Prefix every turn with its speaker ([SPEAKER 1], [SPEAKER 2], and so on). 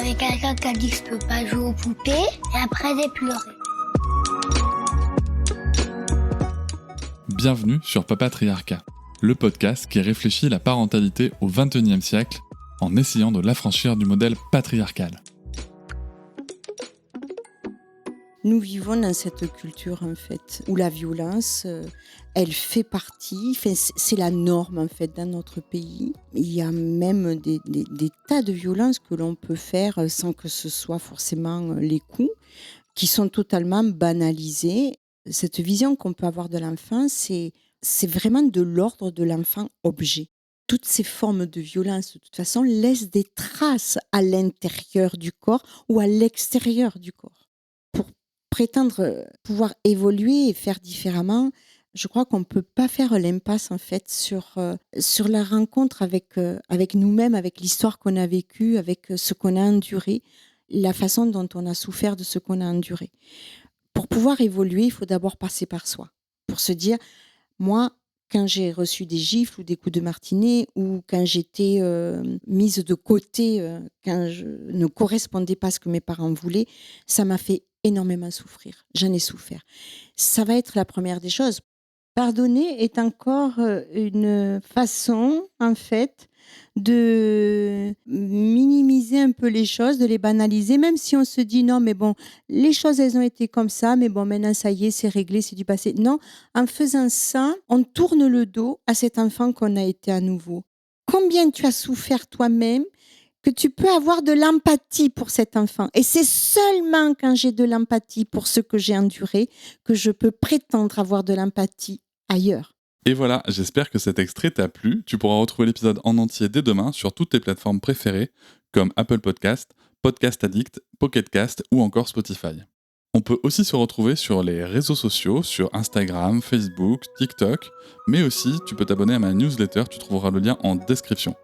[SPEAKER 1] avait quelqu'un qui a dit que je peux pas jouer aux poupées, et après j'ai pleuré.
[SPEAKER 2] Bienvenue sur Papatriarcat, le podcast qui réfléchit la parentalité au XXIe siècle en essayant de l'affranchir du modèle patriarcal.
[SPEAKER 3] Nous vivons dans cette culture en fait où la violence, elle fait partie, c'est la norme en fait dans notre pays. Il y a même des tas de violences que l'on peut faire sans que ce soit forcément les coups, qui sont totalement banalisées. Cette vision qu'on peut avoir de l'enfant, c'est vraiment de l'ordre de l'enfant objet. Toutes ces formes de violence, de toute façon, laissent des traces à l'intérieur du corps ou à l'extérieur du corps. Pour prétendre pouvoir évoluer et faire différemment, je crois qu'on ne peut pas faire l'impasse en fait sur la rencontre avec nous-mêmes, avec l'histoire qu'on a vécue, avec ce qu'on a enduré, la façon dont on a souffert de ce qu'on a enduré. Pour pouvoir évoluer, il faut d'abord passer par soi, pour se dire, moi, quand j'ai reçu des gifles ou des coups de martinet, ou quand j'étais mise de côté, quand je ne correspondais pas à ce que mes parents voulaient, ça m'a fait énormément souffrir. J'en ai souffert. Ça va être la première des choses. Pardonner est encore une façon, en fait, de minimiser un peu les choses, de les banaliser, même si on se dit non, mais bon, les choses, elles ont été comme ça, mais bon, maintenant, ça y est, c'est réglé, c'est du passé. Non, en faisant ça, on tourne le dos à cet enfant qu'on a été à nouveau. Combien tu as souffert toi-même que tu peux avoir de l'empathie pour cet enfant. Et c'est seulement quand j'ai de l'empathie pour ce que j'ai enduré que je peux prétendre avoir de l'empathie ailleurs.
[SPEAKER 2] Et voilà, j'espère que cet extrait t'a plu. Tu pourras retrouver l'épisode en entier dès demain sur toutes tes plateformes préférées, comme Apple Podcast, Podcast Addict, Pocket Cast ou encore Spotify. On peut aussi se retrouver sur les réseaux sociaux, sur Instagram, Facebook, TikTok, mais aussi tu peux t'abonner à ma newsletter, tu trouveras le lien en description.